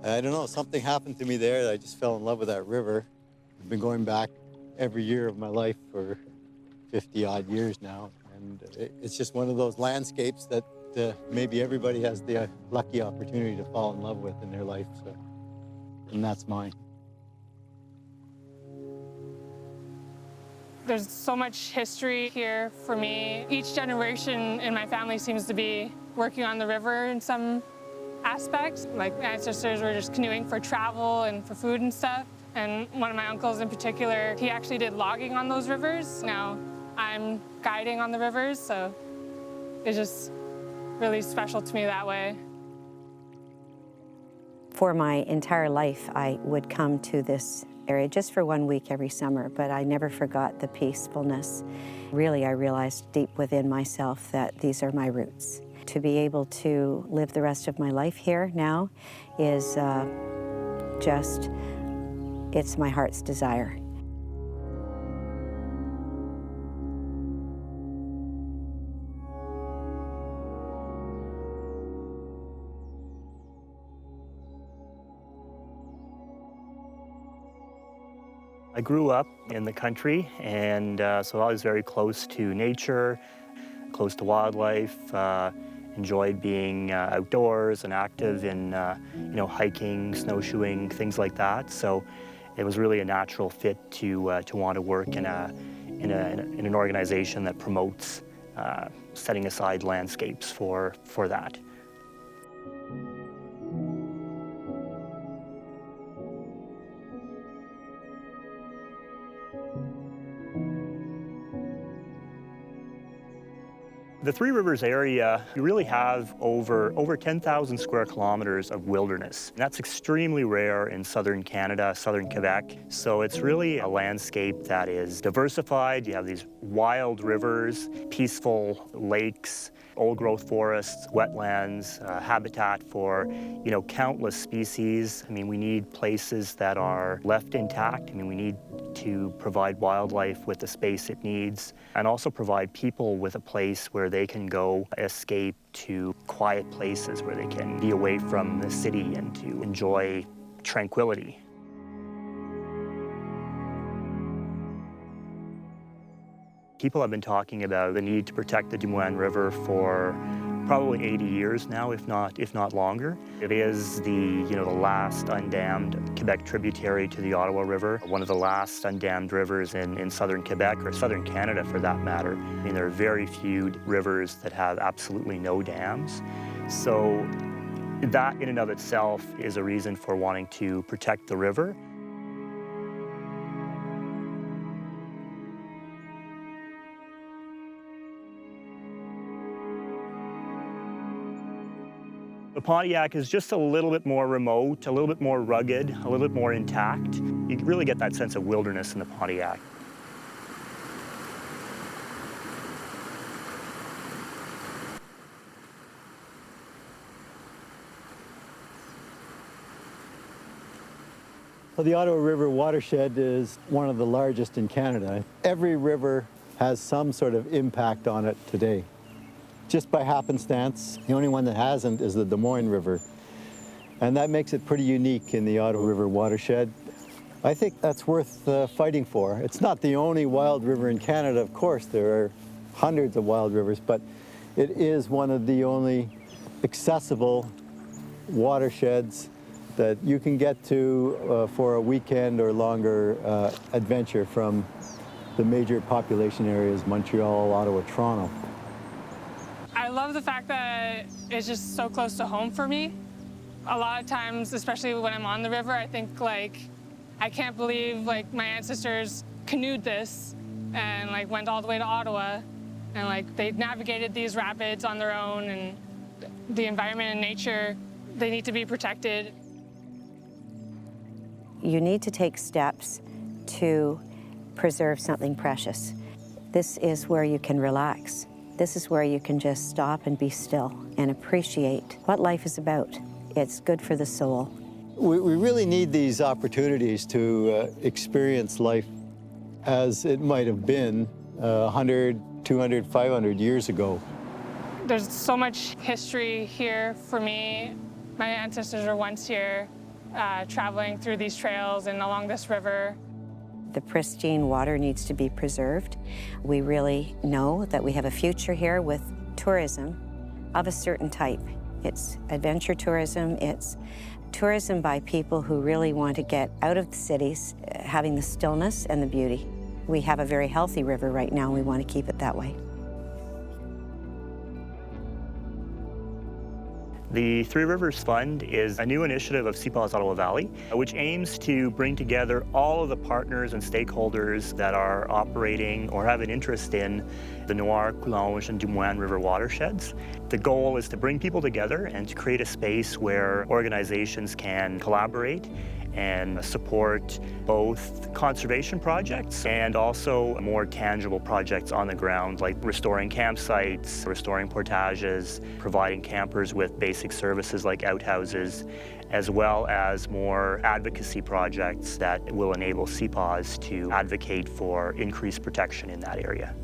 I don't know, something happened to me there. I just fell in love with that river. I've been going back every year of my life for 50-odd years now. And it's just one of those landscapes that maybe everybody has the lucky opportunity to fall in love with in their life. So, and that's mine. There's so much history here for me. Each generation in my family seems to be working on the river in some aspect. Like my ancestors were just canoeing for travel and for food and stuff. And one of my uncles in particular, he actually did logging on those rivers. Now I'm guiding on the rivers, so it's just really special to me that way. For my entire life, I would come to this area just for 1 week every summer, but I never forgot the peacefulness. Really, I realized deep within myself that these are my roots. To be able to live the rest of my life here now is it's my heart's desire. I grew up in the country, and so I was very close to nature, close to wildlife, enjoyed being outdoors and active in hiking, snowshoeing, things like that. So it was really a natural fit to want to work in an organization that promotes setting aside landscapes for that. The Three Rivers area, you really have over 10,000 square kilometers of wilderness. And that's extremely rare in southern Canada, southern Quebec. So it's really a landscape that is diversified. You have these wild rivers, peaceful lakes, old-growth forests, wetlands, habitat for, countless species. I mean, we need places that are left intact. I mean, we need to provide wildlife with the space it needs, and also provide people with a place where they can go escape to quiet places where they can be away from the city and to enjoy tranquility. People have been talking about the need to protect the Dumoine River for probably 80 years now, if not longer. It is the last undammed Quebec tributary to the Ottawa River, one of the last undammed rivers in southern Quebec, or southern Canada for that matter. I mean, there are very few rivers that have absolutely no dams. So that in and of itself is a reason for wanting to protect the river. The Pontiac is just a little bit more remote, a little bit more rugged, a little bit more intact. You really get that sense of wilderness in the Pontiac. Well, the Ottawa River watershed is one of the largest in Canada. Every river has some sort of impact on it today. Just by happenstance, the only one that hasn't is the Dumoine River. And that makes it pretty unique in the Ottawa River watershed. I think that's worth fighting for. It's not the only wild river in Canada, of course. There are hundreds of wild rivers, but it is one of the only accessible watersheds that you can get to for a weekend or longer adventure from the major population areas, Montreal, Ottawa, Toronto. I love the fact that it's just so close to home for me. A lot of times, especially when I'm on the river, I think I can't believe my ancestors canoed this and went all the way to Ottawa, and they navigated these rapids on their own, and the environment and nature, they need to be protected. You need to take steps to preserve something precious. This is where you can relax. This is where you can just stop and be still and appreciate what life is about. It's good for the soul. We really need these opportunities to experience life as it might have been 100, 200, 500 years ago. There's so much history here for me. My ancestors were once here. traveling through these trails and along this river. The pristine water needs to be preserved. We really know that we have a future here with tourism of a certain type. It's adventure tourism, it's tourism by people who really want to get out of the cities, having the stillness and the beauty. We have a very healthy river right now, and we want to keep it that way. The Three Rivers Fund is a new initiative of CPAWS Ottawa Valley, which aims to bring together all of the partners and stakeholders that are operating or have an interest in the Noire, Coulonge, and Dumoine River watersheds. The goal is to bring people together and to create a space where organizations can collaborate and support both conservation projects and also more tangible projects on the ground, like restoring campsites, restoring portages, providing campers with basic services like outhouses, as well as more advocacy projects that will enable CPAWS to advocate for increased protection in that area.